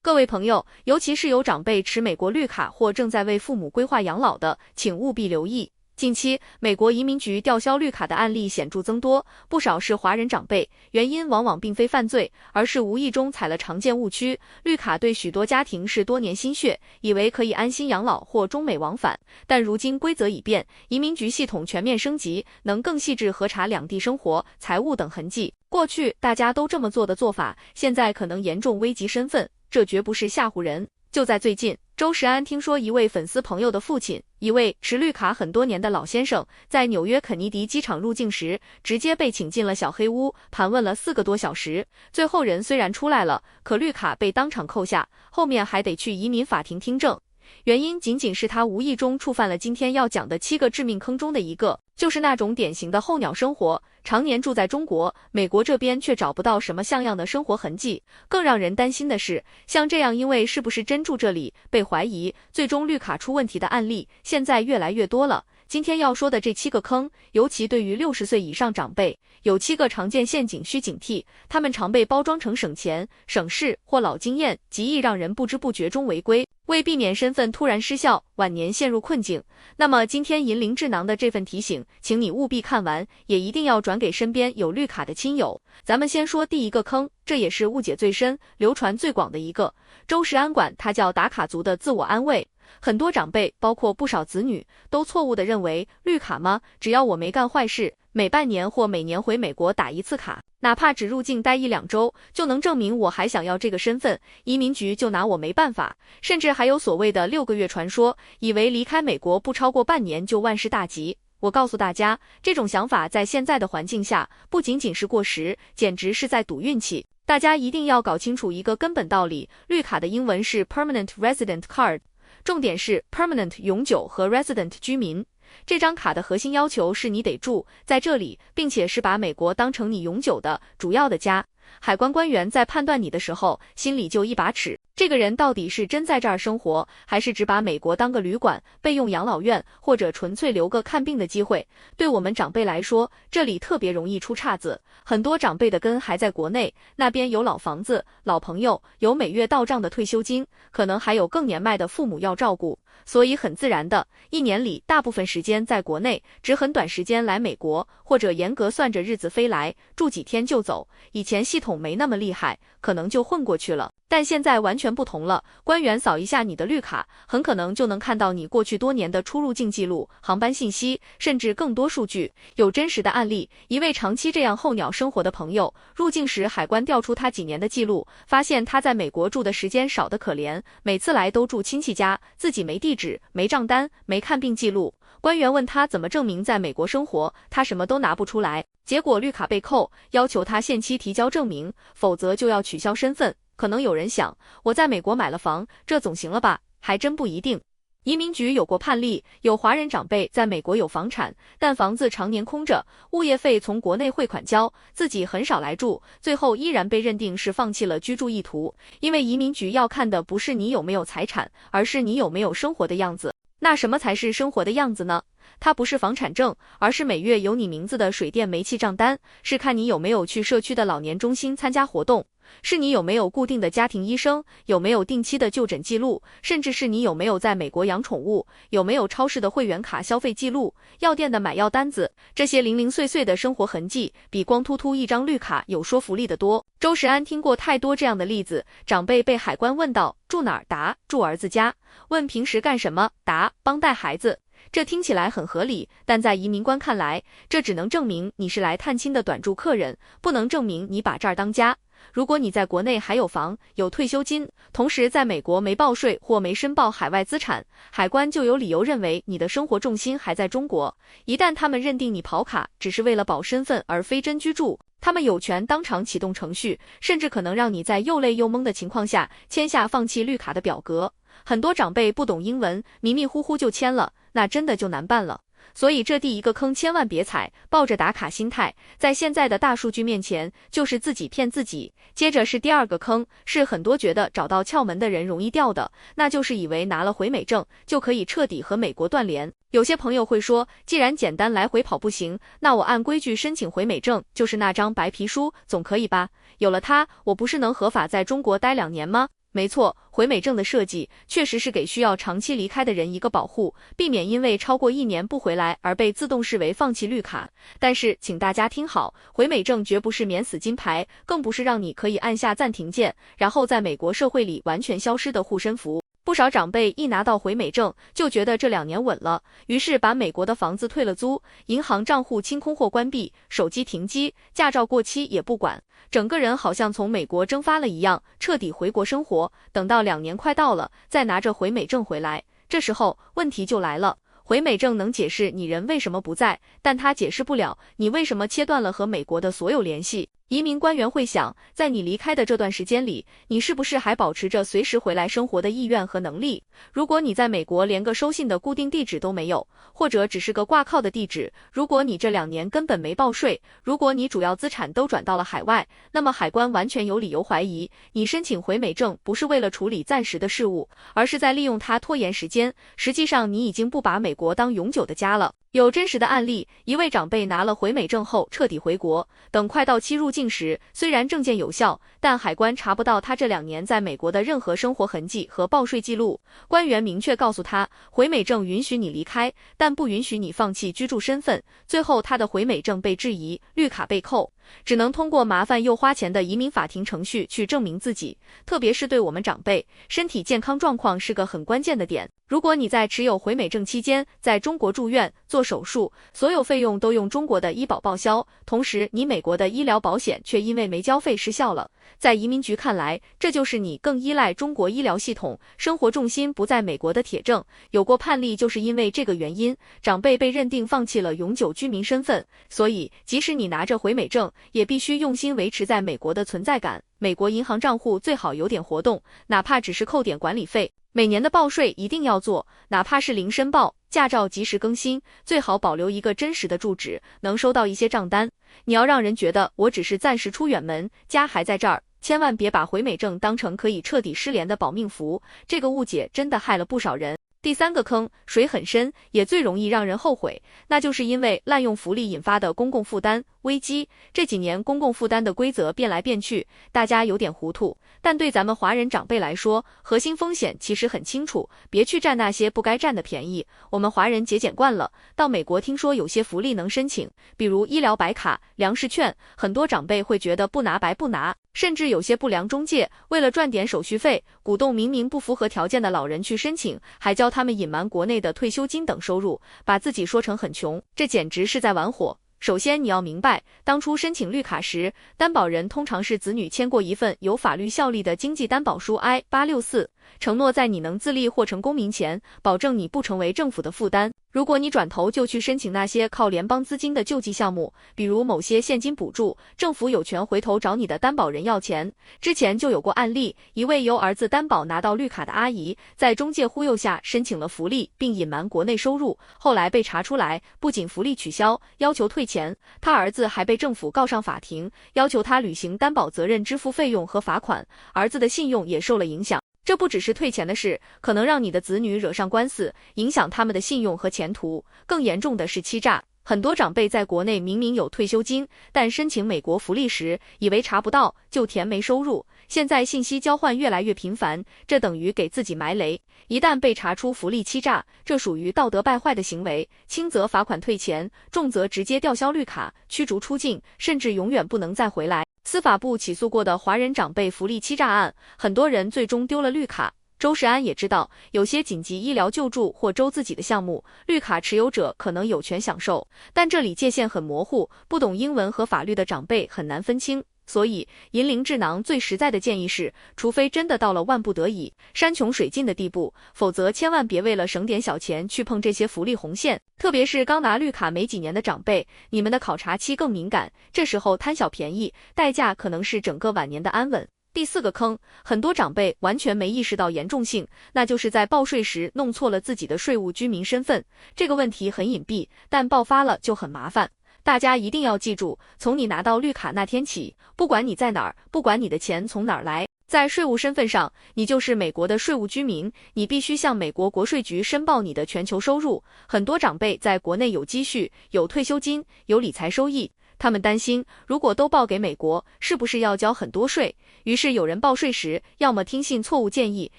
各位朋友，尤其是有长辈持美国绿卡或正在为父母规划养老的，请务必留意。近期，美国移民局吊销绿卡的案例显著增多，不少是华人长辈，原因往往并非犯罪，而是无意中踩了常见误区。绿卡对许多家庭是多年心血，以为可以安心养老或中美往返，但如今规则已变，移民局系统全面升级，能更细致核查两地生活、财务等痕迹。过去大家都这么做的做法，现在可能严重危及身份，这绝不是吓唬人。就在最近，周时安听说一位粉丝朋友的父亲，一位持绿卡很多年的老先生，在纽约肯尼迪机场入境时，直接被请进了小黑屋，盘问了4个多小时。最后人虽然出来了，可绿卡被当场扣下，后面还得去移民法庭听证。原因仅仅是他无意中触犯了今天要讲的7个致命坑中的一个，就是那种典型的候鸟生活，常年住在中国、美国这边却找不到什么像样的生活痕迹。更让人担心的是，像这样因为是不是真住这里被怀疑，最终绿卡出问题的案例，现在越来越多了。今天要说的这7个坑，尤其对于60岁以上长辈，有7个常见陷阱需警惕，他们常被包装成省钱、省事或老经验，极易让人不知不觉中违规。为避免身份突然失效，晚年陷入困境，那么今天银铃智囊的这份提醒，请你务必看完，也一定要转给身边有绿卡的亲友。咱们先说第一个坑，这也是误解最深、流传最广的一个。周时安管它叫打卡族的自我安慰。很多长辈，包括不少子女，都错误地认为绿卡吗？只要我没干坏事，每半年或每年回美国打1次卡，哪怕只入境待1、2周，就能证明我还想要这个身份，移民局就拿我没办法。甚至还有所谓的6个月传说，以为离开美国不超过半年就万事大吉。我告诉大家，这种想法在现在的环境下，不仅仅是过时，简直是在赌运气。大家一定要搞清楚一个根本道理，绿卡的英文是 Permanent Resident Card。重点是 permanent 永久和 resident 居民，这张卡的核心要求是你得住在这里，并且是把美国当成你永久的主要的家。海关官员在判断你的时候，心里就一把尺，这个人到底是真在这儿生活，还是只把美国当个旅馆、备用养老院，或者纯粹留个看病的机会。对我们长辈来说，这里特别容易出岔子，很多长辈的根还在国内，那边有老房子、老朋友，有每月到账的退休金，可能还有更年迈的父母要照顾，所以很自然的，一年里大部分时间在国内，只很短时间来美国，或者严格算着日子飞来，住几天就走。以前系统没那么厉害，可能就混过去了，但现在完全不同了，官员扫一下你的绿卡，很可能就能看到你过去多年的出入境记录、航班信息，甚至更多数据。有真实的案例，一位长期这样候鸟生活的朋友，入境时海关调出他几年的记录，发现他在美国住的时间少得可怜，每次来都住亲戚家，自己没地址、没账单、没看病记录。官员问他怎么证明在美国生活，他什么都拿不出来，结果绿卡被扣，要求他限期提交证明，否则就要取消身份。可能有人想，我在美国买了房，这总行了吧？还真不一定。移民局有过判例，有华人长辈在美国有房产，但房子常年空着，物业费从国内汇款交，自己很少来住，最后依然被认定是放弃了居住意图。因为移民局要看的不是你有没有财产，而是你有没有生活的样子。那什么才是生活的样子呢？它不是房产证，而是每月有你名字的水电煤气账单，是看你有没有去社区的老年中心参加活动，是你有没有固定的家庭医生，有没有定期的就诊记录，甚至是你有没有在美国养宠物，有没有超市的会员卡消费记录，药店的买药单子，这些零零碎碎的生活痕迹，比光秃秃一张绿卡有说服力的多。周时安听过太多这样的例子，长辈被海关问到住哪儿，答住儿子家，问平时干什么，答帮带孩子。这听起来很合理，但在移民官看来，这只能证明你是来探亲的短住客人，不能证明你把这儿当家。如果你在国内还有房、有退休金，同时在美国没报税或没申报海外资产，海关就有理由认为你的生活重心还在中国。一旦他们认定你跑卡只是为了保身份而非真居住，他们有权当场启动程序，甚至可能让你在又累又懵的情况下签下放弃绿卡的表格。很多长辈不懂英文，迷迷糊糊就签了，那真的就难办了。所以这第一个坑千万别踩，抱着打卡心态，在现在的大数据面前，就是自己骗自己。接着是第二个坑，是很多觉得找到窍门的人容易掉的，那就是以为拿了回美证就可以彻底和美国断联。有些朋友会说，既然简单来回跑不行，那我按规矩申请回美证，就是那张白皮书，总可以吧？有了它，我不是能合法在中国待2年吗？没错，回美证的设计确实是给需要长期离开的人一个保护，避免因为超过1年不回来而被自动视为放弃绿卡。但是，请大家听好，回美证绝不是免死金牌，更不是让你可以按下暂停键，然后在美国社会里完全消失的护身符。不少长辈一拿到回美证就觉得这2年稳了，于是把美国的房子退了租，银行账户清空或关闭，手机停机，驾照过期也不管，整个人好像从美国蒸发了一样，彻底回国生活。等到2年快到了，再拿着回美证回来，这时候问题就来了。回美证能解释你人为什么不在，但它解释不了你为什么切断了和美国的所有联系。移民官员会想，在你离开的这段时间里，你是不是还保持着随时回来生活的意愿和能力？如果你在美国连个收信的固定地址都没有，或者只是个挂靠的地址，如果你这2年根本没报税，如果你主要资产都转到了海外，那么海关完全有理由怀疑你申请回美证不是为了处理暂时的事务，而是在利用它拖延时间。实际上，你已经不把美国当永久的家了。有真实的案例，一位长辈拿了回美证后彻底回国，等快到期入境时，虽然证件有效，但海关查不到他这2年在美国的任何生活痕迹和报税记录。官员明确告诉他，回美证允许你离开，但不允许你放弃居住身份。最后他的回美证被质疑，绿卡被扣，只能通过麻烦又花钱的移民法庭程序去证明自己。特别是对我们长辈，身体健康状况是个很关键的点。如果你在持有回美证期间在中国住院做手术，所有费用都用中国的医保报销，同时你美国的医疗保险却因为没交费失效了，在移民局看来，这就是你更依赖中国医疗系统，生活重心不在美国的铁证。有过判例就是因为这个原因，长辈被认定放弃了永久居民身份。所以即使你拿着回美证，也必须用心维持在美国的存在感。美国银行账户最好有点活动，哪怕只是扣点管理费。每年的报税一定要做，哪怕是零申报，驾照及时更新，最好保留一个真实的住址，能收到一些账单。你要让人觉得我只是暂时出远门，家还在这儿，千万别把回美证当成可以彻底失联的保命符，这个误解真的害了不少人。第3个坑，水很深，也最容易让人后悔，那就是因为滥用福利引发的公共负担危机。这几年公共负担的规则变来变去，大家有点糊涂，但对咱们华人长辈来说，核心风险其实很清楚，别去占那些不该占的便宜。我们华人节俭惯了，到美国听说有些福利能申请，比如医疗白卡、粮食券，很多长辈会觉得不拿白不拿，甚至有些不良中介为了赚点手续费，鼓动明明不符合条件的老人去申请，还教他们隐瞒国内的退休金等收入，把自己说成很穷，这简直是在玩火。首先你要明白，当初申请绿卡时，担保人通常是子女签过一份有法律效力的经济担保书 I-864， 承诺在你能自立或成公民前，保证你不成为政府的负担。如果你转头就去申请那些靠联邦资金的救济项目，比如某些现金补助，政府有权回头找你的担保人要钱。之前就有过案例，一位由儿子担保拿到绿卡的阿姨，在中介忽悠下申请了福利，并隐瞒国内收入，后来被查出来，不仅福利取消，要求退钱，他儿子还被政府告上法庭，要求他履行担保责任支付费用和罚款，儿子的信用也受了影响。这不只是退钱的事，可能让你的子女惹上官司，影响他们的信用和前途。更严重的是欺诈。很多长辈在国内明明有退休金，但申请美国福利时，以为查不到，就填没收入。现在信息交换越来越频繁，这等于给自己埋雷。一旦被查出福利欺诈，这属于道德败坏的行为，轻则罚款退钱，重则直接吊销绿卡、驱逐出境，甚至永远不能再回来。司法部起诉过的华人长辈福利欺诈案，很多人最终丢了绿卡。周世安也知道，有些紧急医疗救助或周自己的项目，绿卡持有者可能有权享受，但这里界限很模糊，不懂英文和法律的长辈很难分清。所以银铃智囊最实在的建议是，除非真的到了万不得已、山穷水尽的地步，否则千万别为了省点小钱去碰这些福利红线。特别是刚拿绿卡没几年的长辈，你们的考察期更敏感，这时候贪小便宜，代价可能是整个晚年的安稳。第4个坑，很多长辈完全没意识到严重性，那就是在报税时弄错了自己的税务居民身份。这个问题很隐蔽，但爆发了就很麻烦。大家一定要记住，从你拿到绿卡那天起，不管你在哪儿，不管你的钱从哪儿来，在税务身份上，你就是美国的税务居民，你必须向美国国税局申报你的全球收入。很多长辈在国内有积蓄、有退休金、有理财收益，他们担心，如果都报给美国，是不是要交很多税？于是有人报税时，要么听信错误建议，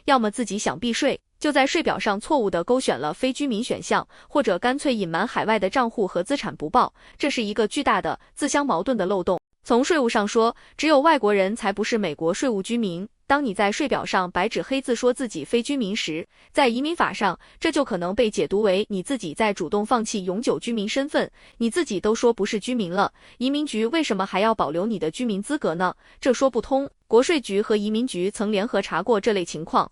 要么自己想避税，就在税表上错误地勾选了非居民选项，或者干脆隐瞒海外的账户和资产不报，这是一个巨大的、自相矛盾的漏洞。从税务上说，只有外国人才不是美国税务居民。当你在税表上白纸黑字说自己非居民时，在移民法上，这就可能被解读为你自己在主动放弃永久居民身份。你自己都说不是居民了，移民局为什么还要保留你的居民资格呢？这说不通。国税局和移民局曾联合查过这类情况。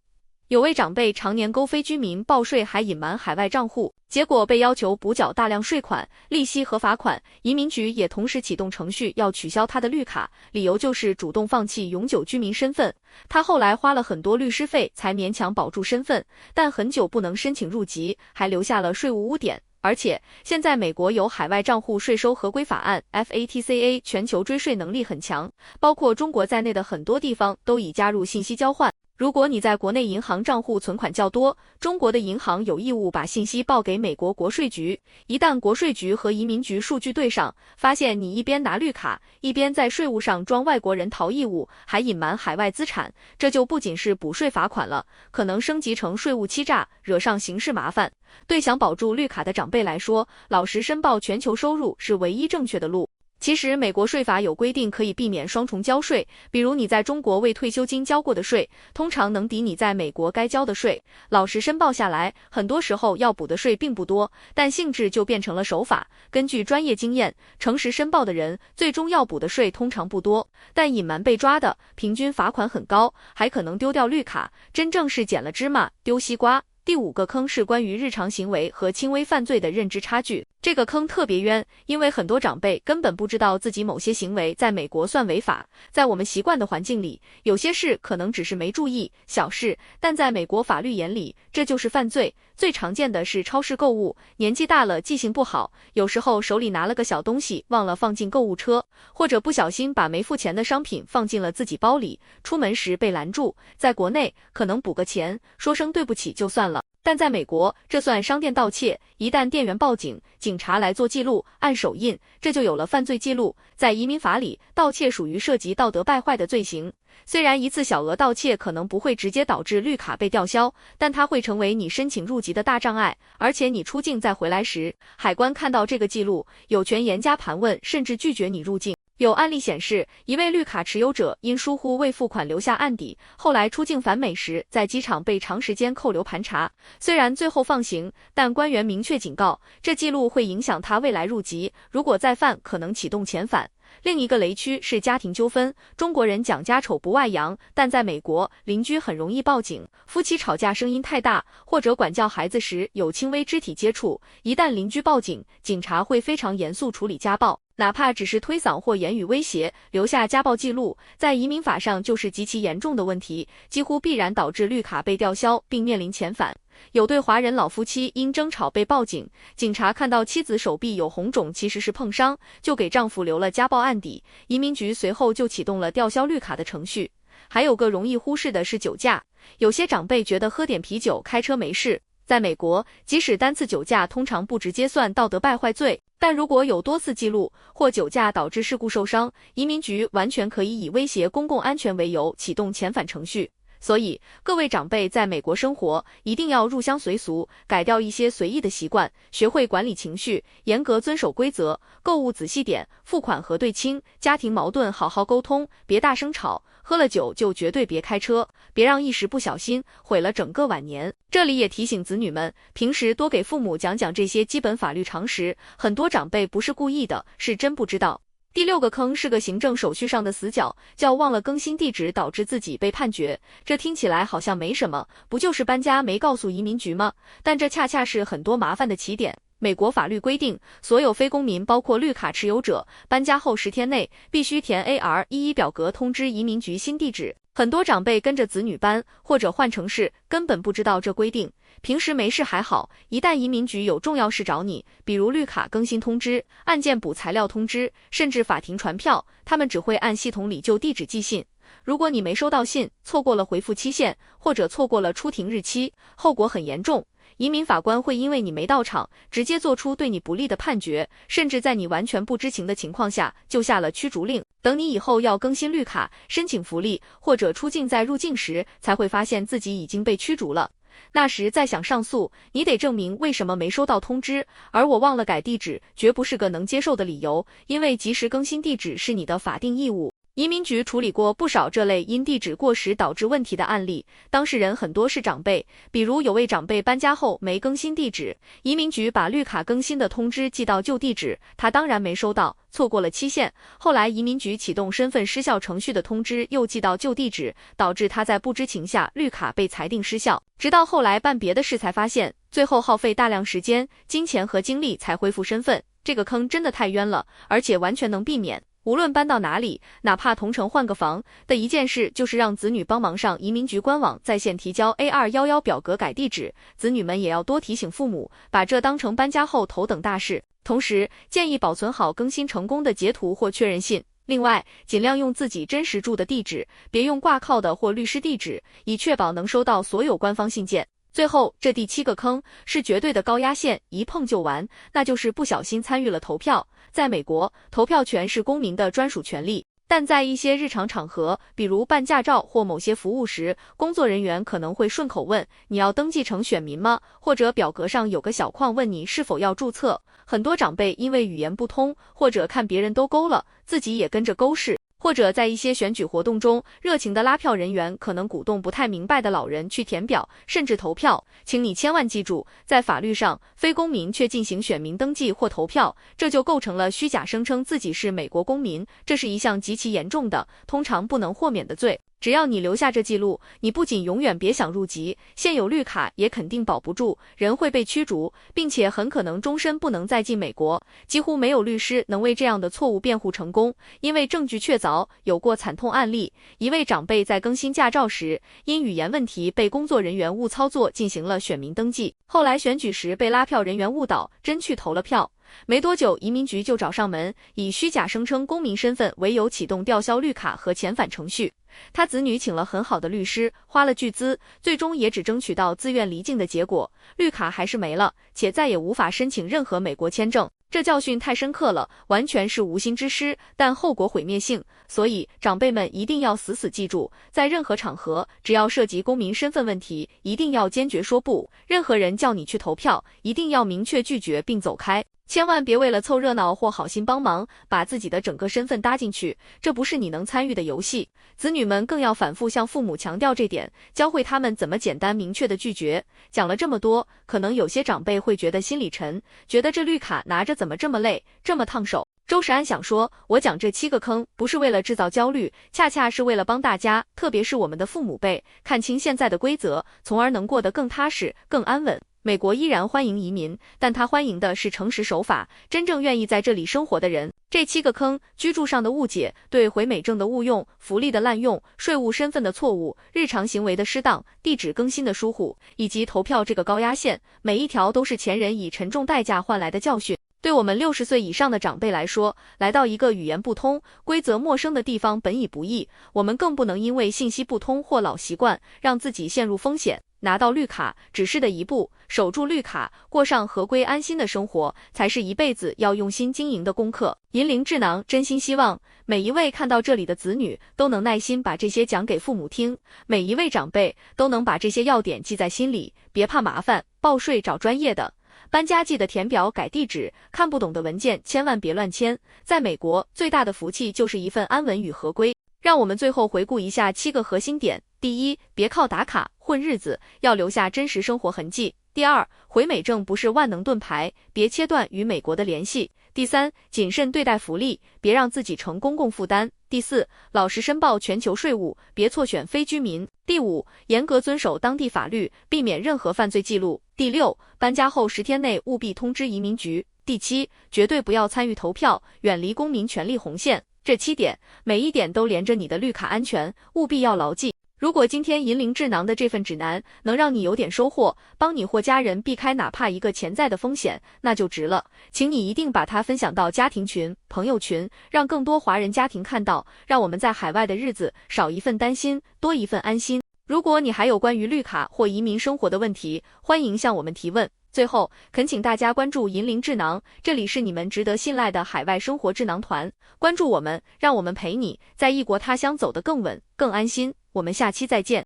有位长辈常年勾非居民报税，还隐瞒海外账户，结果被要求补缴大量税款、利息和罚款。移民局也同时启动程序要取消他的绿卡，理由就是主动放弃永久居民身份。他后来花了很多律师费才勉强保住身份，但很久不能申请入籍，还留下了税务污点。而且现在美国有海外账户税收合规法案 FATCA， 全球追税能力很强，包括中国在内的很多地方都已加入信息交换。如果你在国内银行账户存款较多，中国的银行有义务把信息报给美国国税局。一旦国税局和移民局数据对上，发现你一边拿绿卡，一边在税务上装外国人逃义务，还隐瞒海外资产，这就不仅是补税罚款了，可能升级成税务欺诈，惹上刑事麻烦。对想保住绿卡的长辈来说，老实申报全球收入是唯一正确的路。其实美国税法有规定可以避免双重交税，比如你在中国为退休金交过的税，通常能抵你在美国该交的税。老实申报下来，很多时候要补的税并不多，但性质就变成了守法。根据专业经验，诚实申报的人最终要补的税通常不多，但隐瞒被抓的，平均罚款很高，还可能丢掉绿卡，真正是捡了芝麻丢西瓜。第5个坑是关于日常行为和轻微犯罪的认知差距。这个坑特别冤，因为很多长辈根本不知道自己某些行为在美国算违法。在我们习惯的环境里，有些事可能只是没注意，小事，但在美国法律眼里，这就是犯罪。最常见的是超市购物，年纪大了记性不好，有时候手里拿了个小东西忘了放进购物车，或者不小心把没付钱的商品放进了自己包里，出门时被拦住。在国内可能补个钱，说声对不起就算了，但在美国这算商店盗窃，一旦店员报警，警察来做记录，按手印，这就有了犯罪记录。在移民法里，盗窃属于涉及道德败坏的罪行。虽然一次小额盗窃可能不会直接导致绿卡被吊销，但它会成为你申请入籍的大障碍，而且你出境再回来时，海关看到这个记录，有权严加盘问，甚至拒绝你入境。有案例显示，一位绿卡持有者因疏忽未付款留下案底，后来出境返美时，在机场被长时间扣留盘查。虽然最后放行，但官员明确警告，这记录会影响他未来入籍，如果再犯，可能启动遣返。另一个雷区是家庭纠纷，中国人讲家丑不外扬，但在美国，邻居很容易报警，夫妻吵架声音太大，或者管教孩子时有轻微肢体接触，一旦邻居报警，警察会非常严肃处理家暴。哪怕只是推搡或言语威胁，留下家暴记录，在移民法上就是极其严重的问题，几乎必然导致绿卡被吊销并面临遣返。有对华人老夫妻因争吵被报警，警察看到妻子手臂有红肿，其实是碰伤，就给丈夫留了家暴案底，移民局随后就启动了吊销绿卡的程序。还有个容易忽视的是酒驾，有些长辈觉得喝点啤酒开车没事。在美国，即使单次酒驾通常不直接算道德败坏罪，但如果有多次记录或酒驾导致事故受伤，移民局完全可以以威胁公共安全为由启动遣返程序。所以，各位长辈在美国生活，一定要入乡随俗，改掉一些随意的习惯，学会管理情绪，严格遵守规则，购物仔细点，付款核对清，家庭矛盾好好沟通，别大声吵，喝了酒就绝对别开车，别让一时不小心毁了整个晚年。这里也提醒子女们，平时多给父母讲讲这些基本法律常识，很多长辈不是故意的，是真不知道。第6个坑是个行政手续上的死角，叫忘了更新地址导致自己被判决。这听起来好像没什么，不就是搬家没告诉移民局吗？但这恰恰是很多麻烦的起点。美国法律规定，所有非公民包括绿卡持有者，搬家后10天内必须填 AR11表格通知移民局新地址。很多长辈跟着子女搬或者换城市，根本不知道这规定。平时没事还好，一旦移民局有重要事找你，比如绿卡更新通知、案件补材料通知，甚至法庭传票，他们只会按系统里就地址寄信。如果你没收到信，错过了回复期限，或者错过了出庭日期，后果很严重。移民法官会因为你没到场，直接做出对你不利的判决，甚至在你完全不知情的情况下就下了驱逐令。等你以后要更新绿卡、申请福利或者出境再入境时，才会发现自己已经被驱逐了。那时再想上诉，你得证明为什么没收到通知，而我忘了改地址绝不是个能接受的理由，因为及时更新地址是你的法定义务。移民局处理过不少这类因地址过时导致问题的案例，当事人很多是长辈，比如有位长辈搬家后没更新地址，移民局把绿卡更新的通知寄到旧地址，他当然没收到，错过了期限。后来移民局启动身份失效程序的通知又寄到旧地址，导致他在不知情下绿卡被裁定失效，直到后来办别的事才发现，最后耗费大量时间、金钱和精力才恢复身份，这个坑真的太冤了，而且完全能避免。无论搬到哪里，哪怕同城换个房的一件事，就是让子女帮忙上移民局官网在线提交 A211 表格改地址，子女们也要多提醒父母，把这当成搬家后头等大事。同时，建议保存好更新成功的截图或确认信。另外，尽量用自己真实住的地址，别用挂靠的或律师地址，以确保能收到所有官方信件。最后，这第7个坑是绝对的高压线，一碰就完，那就是不小心参与了投票。在美国，投票权是公民的专属权利，但在一些日常场合，比如办驾照或某些服务时，工作人员可能会顺口问你要登记成选民吗？或者表格上有个小框问你是否要注册。很多长辈因为语言不通，或者看别人都勾了，自己也跟着勾式。或者在一些选举活动中，热情的拉票人员可能鼓动不太明白的老人去填表，甚至投票。请你千万记住，在法律上，非公民却进行选民登记或投票，这就构成了虚假声称自己是美国公民，这是一项极其严重的，通常不能豁免的罪。只要你留下这记录，你不仅永远别想入籍，现有绿卡也肯定保不住，人会被驱逐，并且很可能终身不能再进美国。几乎没有律师能为这样的错误辩护成功，因为证据确凿。有过惨痛案例，一位长辈在更新驾照时，因语言问题被工作人员误操作进行了选民登记，后来选举时被拉票人员误导，真去投了票。没多久，移民局就找上门，以虚假声称公民身份为由启动吊销绿卡和遣返程序。他子女请了很好的律师，花了巨资，最终也只争取到自愿离境的结果，绿卡还是没了，且再也无法申请任何美国签证。这教训太深刻了，完全是无心之失，但后果毁灭性。所以长辈们一定要死死记住，在任何场合，只要涉及公民身份问题，一定要坚决说不。任何人叫你去投票，一定要明确拒绝并走开。千万别为了凑热闹或好心帮忙，把自己的整个身份搭进去，这不是你能参与的游戏。子女们更要反复向父母强调这点，教会他们怎么简单明确的拒绝。讲了这么多，可能有些长辈会觉得心里沉，觉得这绿卡拿着怎么这么累，这么烫手。周世安想说，我讲这7个坑不是为了制造焦虑，恰恰是为了帮大家，特别是我们的父母辈，看清现在的规则，从而能过得更踏实、更安稳。美国依然欢迎移民，但他欢迎的是诚实守法、真正愿意在这里生活的人。这7个坑：居住上的误解、对回美证的误用、福利的滥用、税务身份的错误、日常行为的失当、地址更新的疏忽，以及投票这个高压线，每一条都是前人以沉重代价换来的教训。对我们60岁以上的长辈来说，来到一个语言不通、规则陌生的地方本已不易，我们更不能因为信息不通或老习惯，让自己陷入风险。拿到绿卡只是的一步，守住绿卡，过上合规安心的生活，才是一辈子要用心经营的功课。银铃智囊真心希望每一位看到这里的子女都能耐心把这些讲给父母听，每一位长辈都能把这些要点记在心里，别怕麻烦，报税找专业的。搬家记得填表改地址，看不懂的文件千万别乱签。在美国，最大的福气就是一份安稳与合规。让我们最后回顾一下7个核心点。第一，别靠打卡混日子，要留下真实生活痕迹。第二，回美证不是万能盾牌，别切断与美国的联系。第三，谨慎对待福利，别让自己成公共负担。第四，老实申报全球税务，别错选非居民。第五，严格遵守当地法律，避免任何犯罪记录。第六，搬家后10天内务必通知移民局。第七，绝对不要参与投票，远离公民权利红线。这7点，每一点都连着你的绿卡安全，务必要牢记。如果今天银龄智囊的这份指南能让你有点收获，帮你或家人避开哪怕一个潜在的风险，那就值了。请你一定把它分享到家庭群、朋友群，让更多华人家庭看到，让我们在海外的日子少一份担心，多一份安心。如果你还有关于绿卡或移民生活的问题，欢迎向我们提问。最后，恳请大家关注银龄智囊，这里是你们值得信赖的海外生活智囊团。关注我们，让我们陪你在异国他乡走得更稳、更安心。我们下期再见。